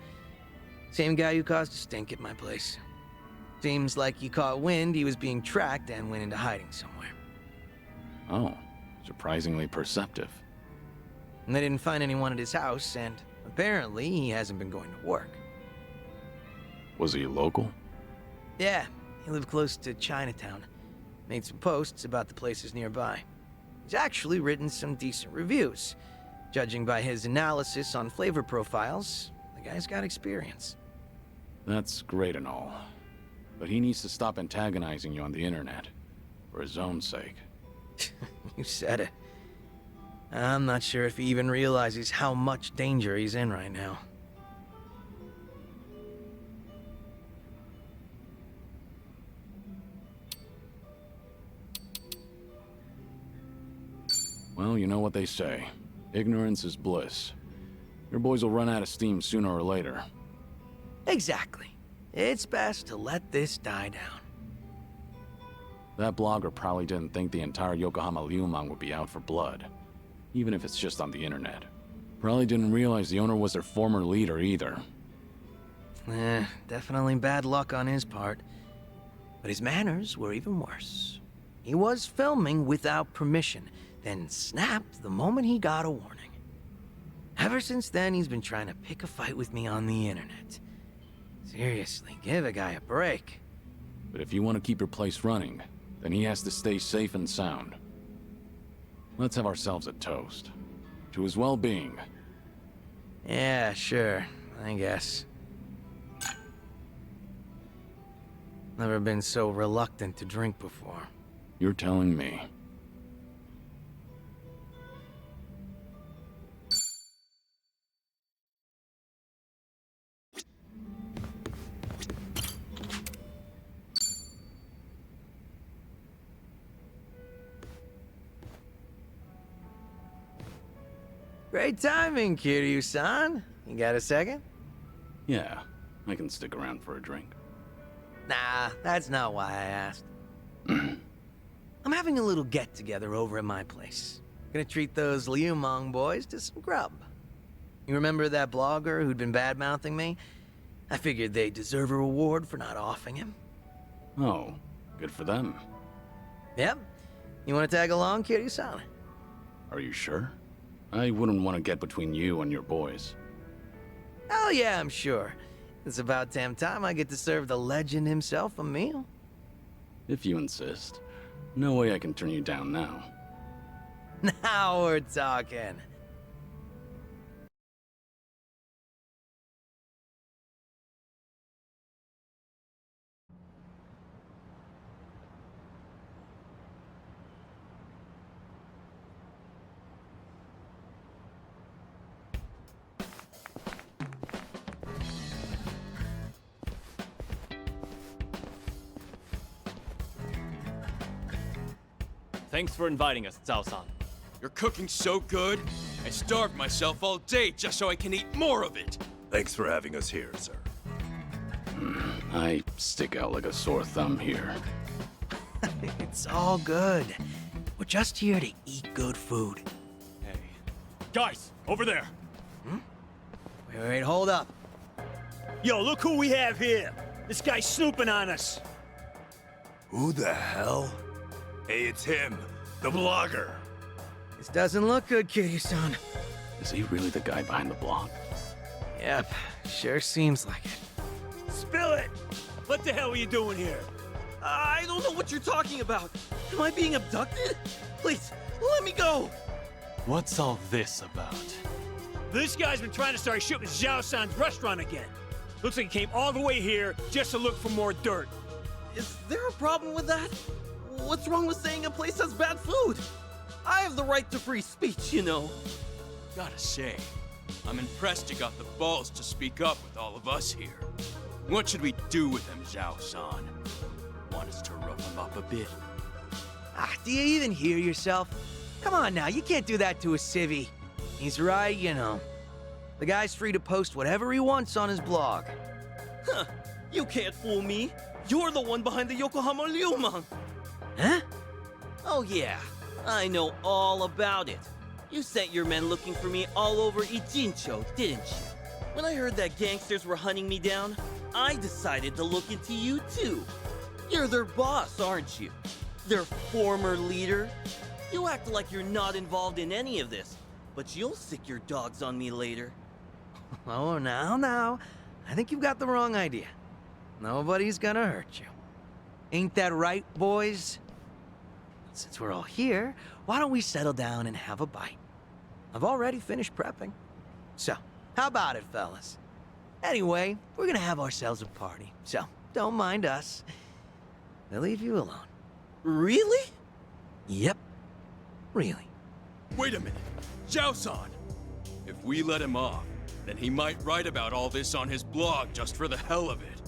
Same guy who caused a stink at my place. Seems like he caught wind he was being tracked and went into hiding somewhere. Oh, surprisingly perceptive. And they didn't find anyone at his house, and apparently he hasn't been going to work. Was he local? Yeah, he lived close to Chinatown. Made some posts about the places nearby. He's actually written some decent reviews. Judging by his analysis on flavor profiles, the guy's got experience. That's great and all. But he needs to stop antagonizing you on the internet. For his own sake. You said it. I'm not sure if he even realizes how much danger he's in right now. Well, you know what they say. Ignorance is bliss. Your boys will run out of steam sooner or later. Exactly. It's best to let this die down. That blogger probably didn't think the entire Yokohama Liumang would be out for blood. Even if it's just on the internet. Probably didn't realize the owner was their former leader either. Definitely bad luck on his part. But his manners were even worse. He was filming without permission, then snapped the moment he got a warning. Ever since then, he's been trying to pick a fight with me on the internet. Seriously, give a guy a break. But if you want to keep your place running, then he has to stay safe and sound. Let's have ourselves a toast. To his well-being. Yeah, sure, I guess. Never been so reluctant to drink before. You're telling me. Great timing, Kiryu-san. You got a second? Yeah, I can stick around for a drink. Nah, that's not why I asked. I'm having a little get-together over at my place. Gonna treat those Liumang boys to some grub. You remember that blogger who'd been bad-mouthing me? I figured they deserve a reward for not offing him. Oh, good for them. Yep. You wanna tag along, Kiryu-san? Are you sure? I wouldn't want to get between you and your boys. Oh yeah, I'm sure. It's about damn time I get to serve the legend himself a meal. If you insist. No way I can turn you down now. Now we're talking. Thanks for inviting us, Zhao-san. Your cooking's so good, I starved myself all day just so I can eat more of it. Thanks for having us here, sir. I stick out like a sore thumb here. It's all good. We're just here to eat good food. Hey. Guys, over there! Wait, hold up. Yo, look who we have here. This guy's snooping on us. Who the hell? Hey, it's him, the blogger. This doesn't look good, Kiryu-san. Is he really the guy behind the blog? Yep, sure seems like it. Spill it! What the hell are you doing here? I don't know what you're talking about. Am I being abducted? Please, let me go. What's all this about? This guy's been trying to start shit with Zhao-san's restaurant again. Looks like he came all the way here just to look for more dirt. Is there a problem with that? What's wrong with saying a place has bad food? I have the right to free speech, you know. Gotta say, I'm impressed you got the balls to speak up with all of us here. What should we do with him, Zhao-san? Want us to rough him up a bit? Do you even hear yourself? Come on now, you can't do that to a civvy. He's right, you know. The guy's free to post whatever he wants on his blog. Huh, you can't fool me. You're the one behind the Yokohama Liumang. Huh? Oh yeah, I know all about it. You sent your men looking for me all over Ijincho, didn't you? When I heard that gangsters were hunting me down, I decided to look into you too. You're their boss, aren't you? Their former leader? You act like you're not involved in any of this, but you'll sick your dogs on me later. Oh, now. I think you've got the wrong idea. Nobody's gonna hurt you. Ain't that right, boys? Since we're all here, why don't we settle down and have a bite? I've already finished prepping. So, how about it, fellas? Anyway, we're gonna have ourselves a party, so don't mind us. They'll leave you alone. Really? Yep, really. Wait a minute. Zhao-san! If we let him off, then he might write about all this on his blog just for the hell of it.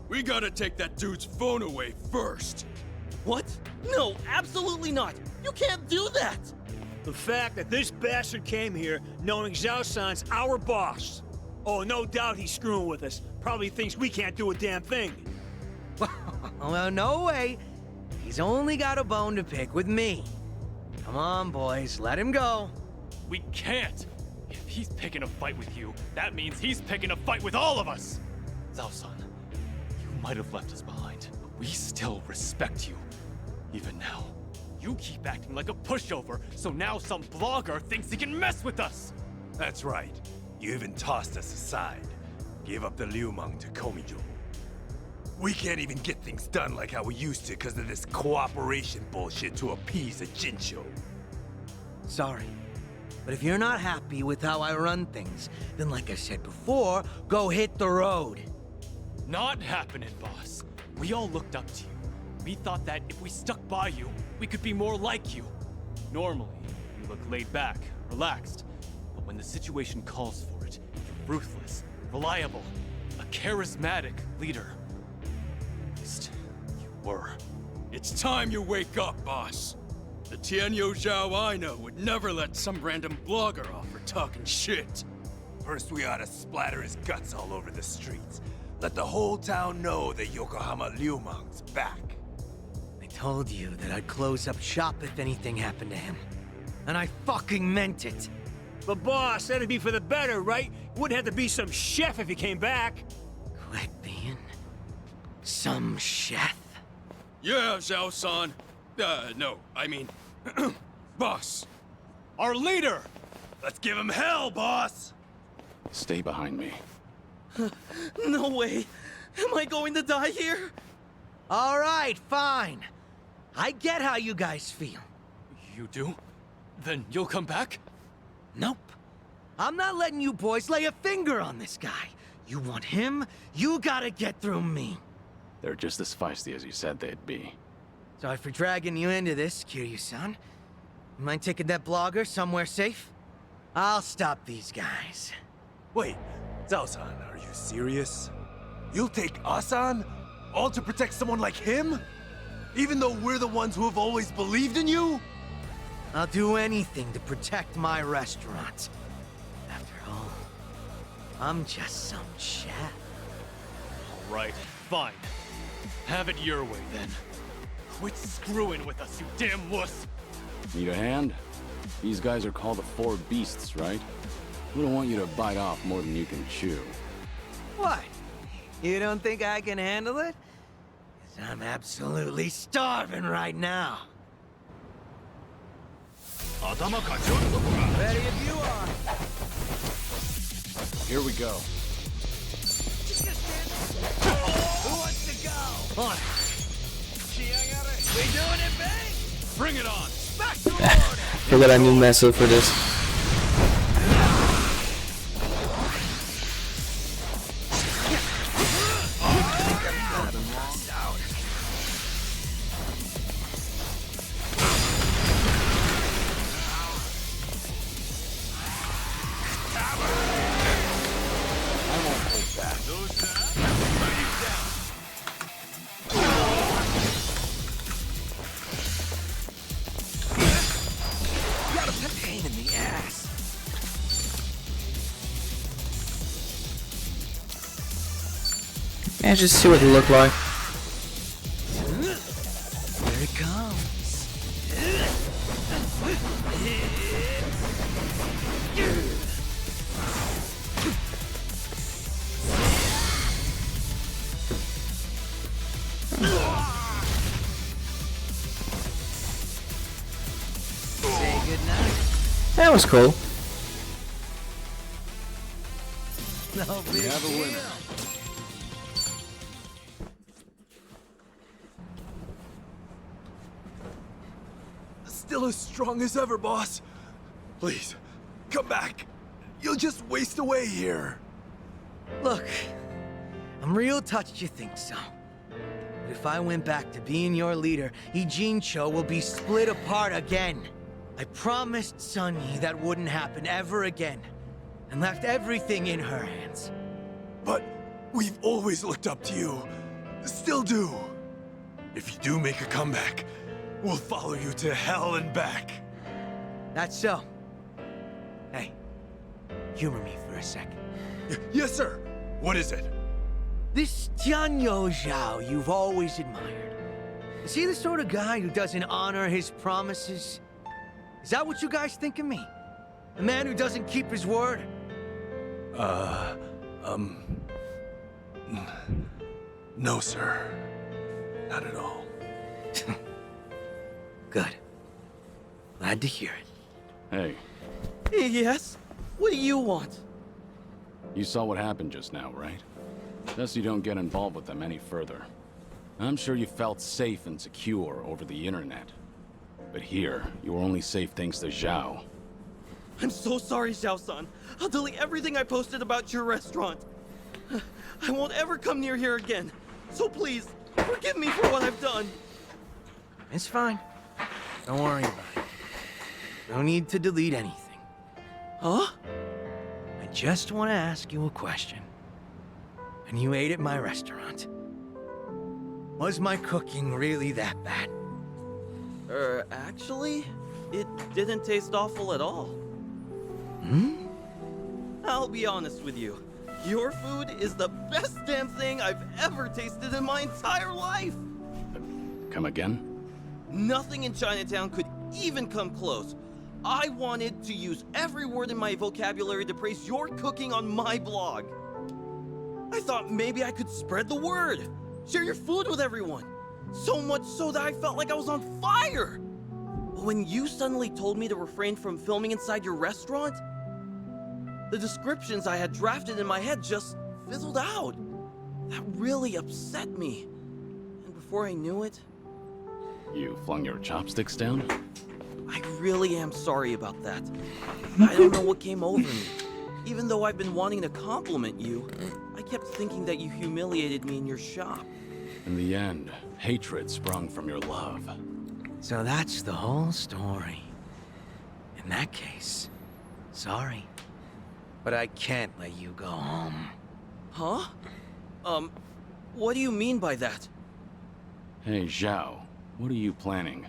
We gotta take that dude's phone away first. What? No, absolutely not. You can't do that. The fact that this bastard came here knowing Zhao-san's our boss. Oh, no doubt he's screwing with us. Probably thinks we can't do a damn thing. Well, no way. He's only got a bone to pick with me. Come on, boys, let him go. We can't! If he's picking a fight with you, that means he's picking a fight with all of us! Zhao-san, you might have left us behind, but we still respect you. Even now, you keep acting like a pushover, so now some blogger thinks he can mess with us! That's right. You even tossed us aside. Gave up the Liumang to Komijo. We can't even get things done like how we used to because of this cooperation bullshit to appease a Jincho. Sorry, but if you're not happy with how I run things, then like I said before, go hit the road. Not happening, boss. We all looked up to you. We thought that if we stuck by you, we could be more like you. Normally, you look laid back, relaxed. But when the situation calls for it, you're ruthless, reliable, a charismatic leader. At least, you were. It's time you wake up, boss. The Tianyo Zhao I know would never let some random blogger off for talking shit. First, we ought to splatter his guts all over the streets. Let the whole town know that Yokohama Liumang's back. I told you that I'd close up shop if anything happened to him. And I fucking meant it. But boss, that'd be for the better, right? Wouldn't have to be some chef if he came back. Quit being some chef. Yeah, Zhao-san. No, I mean, boss. Our leader! Let's give him hell, boss! Stay behind me. No way. Am I going to die here? All right, fine. I get how you guys feel. You do? Then you'll come back? Nope. I'm not letting you boys lay a finger on this guy. You want him, you gotta get through me. They're just as feisty as you said they'd be. Sorry for dragging you into this, Kiryu-san. You mind taking that blogger somewhere safe? I'll stop these guys. Wait, Zhao-san, are you serious? You'll take us on? All to protect someone like him? Even though we're the ones who have always believed in you? I'll do anything to protect my restaurant. After all, I'm just some chef. All right, fine. Have it your way, then. Quit screwing with us, you damn wuss! Need a hand? These guys are called the Four Beasts, right? We don't want you to bite off more than you can chew. What? You don't think I can handle it? 'Cause I'm absolutely starving right now. Ready if you are. Here we go. Who wants to go? On. We doing it, bang? Bring it on! Back to order. Forgot I need myself for this. Pain in the ass. Yeah, just see what it looked like. Here it comes. Say goodnight. That was cool. No big have a winner. deal. Still as strong as ever, boss. Please, come back. You'll just waste away here. Look, I'm real touched you think so. But if I went back to being your leader, Ijincho will be split apart again. I promised Sunny that wouldn't happen ever again, and left everything in her hands. But we've always looked up to you. Still do. If you do make a comeback, we'll follow you to hell and back. That's so. Hey, humor me for a second. Yes, sir. What is it? This Tianyo Zhao you've always admired. Is he the sort of guy who doesn't honor his promises? Is that what you guys think of me? A man who doesn't keep his word? No, sir. Not at all. Good. Glad to hear it. Hey, Yes? What do you want? you saw what happened just now, right? Best you don't get involved with them any further. I'm sure you felt safe and secure over the internet. But here, you are only safe thanks to Zhao. I'm so sorry, Xiao-san. I'll delete everything I posted about your restaurant. I won't ever come near here again. So please, forgive me for what I've done. It's fine. Don't worry about it. No need to delete anything. Huh? I just want to ask you a question. When you ate at my restaurant, was my cooking really that bad? Actually, it didn't taste awful at all. Hmm? I'll be honest with you. Your food is the best damn thing I've ever tasted in my entire life. Come again? Nothing in Chinatown could even come close. I wanted to use every word in my vocabulary to praise your cooking on my blog. I thought maybe I could spread the word, share your food with everyone. So much so that I felt like I was on fire. But when you suddenly told me to refrain from filming inside your restaurant, the descriptions I had drafted in my head just fizzled out. That really upset me. And before I knew it, You flung your chopsticks down? I really am sorry about that. I don't know what came over me. Even though I've been wanting to compliment you, I kept thinking that you humiliated me in your shop. In the end, hatred sprung from your love. So that's the whole story. In that case, sorry. But I can't let you go home. Huh? What do you mean by that? Hey, Zhao, what are you planning?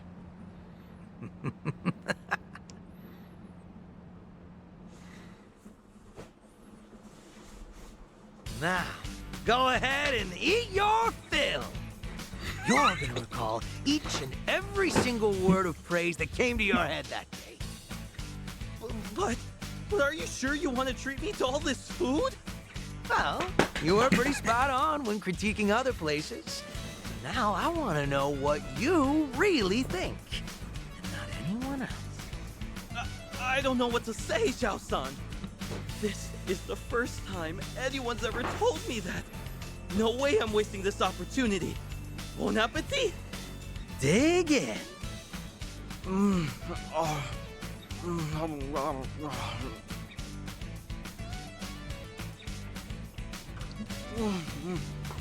Now, go ahead and eat your fill. You're gonna recall each and every single word of praise that came to your head that day. But are you sure you want to treat me to all this food? Well, you were pretty spot on when critiquing other places. Now I want to know what you really think, and not anyone else. I don't know what to say, Xiao-san. This is the first time anyone's ever told me that. No way I'm wasting this opportunity. Bon appetit! Dig in.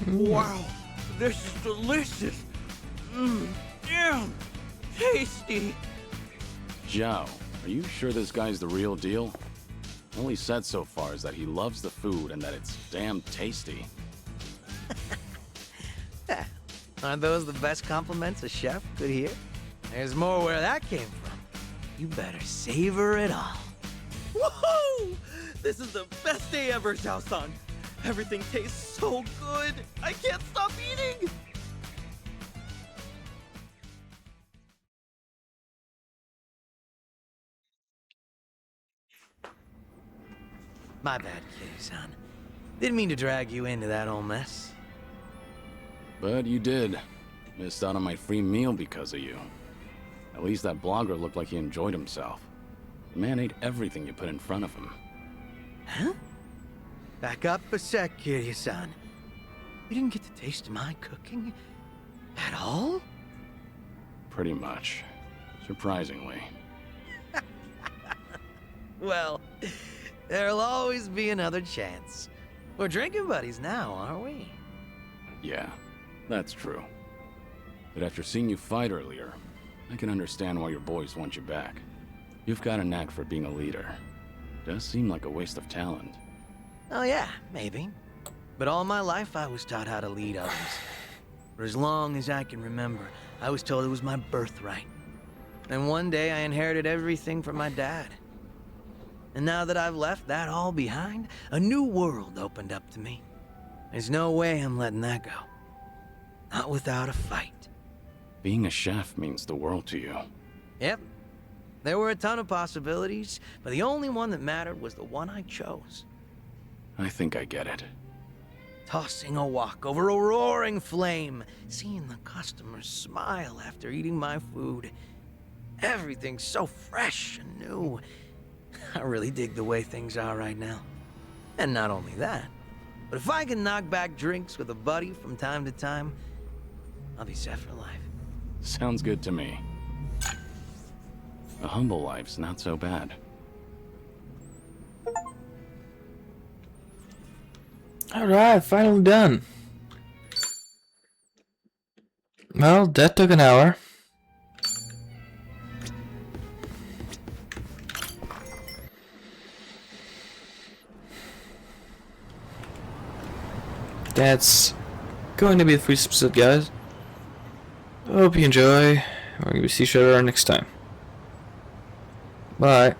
Wow, this is delicious. Damn, tasty. Zhao, are you sure this guy's the real deal? All he said so far is that he loves the food and that it's damn tasty. Aren't those the best compliments a chef could hear? There's more where that came from. You better savor it all. Woohoo! This is the best day ever, Xiao-san. Everything tastes so good. I can't stop eating. My bad, Kitty-san. Didn't mean to drag you into that whole mess. But you did. Missed out on my free meal because of you. At least that blogger looked like he enjoyed himself. The man ate everything you put in front of him. Huh? Back up a sec, Kiryu-san. You didn't get to taste my cooking? At all? Pretty much. Surprisingly. Well, there'll always be another chance. We're drinking buddies now, aren't we? Yeah, that's true. But after seeing you fight earlier, I can understand why your boys want you back. You've got a knack for being a leader. Does seem like a waste of talent. Oh yeah, maybe. But all my life I was taught how to lead others. For as long as I can remember, I was told it was my birthright. And one day I inherited everything from my dad. And now that I've left that all behind, a new world opened up to me. There's no way I'm letting that go. Not without a fight. Being a chef means the world to you. Yep. There were a ton of possibilities, but the only one that mattered was the one I chose. I think I get it. Tossing a wok over a roaring flame, seeing the customers smile after eating my food. Everything's so fresh and new. I really dig the way things are right now. And not only that, but if I can knock back drinks with a buddy from time to time, I'll be set for life. Sounds good to me. A humble life's not so bad. Alright, finally done. Well, that took an hour. That's going to be it for this episode, guys. Hope you enjoy. We're going to see each other next time. Bye.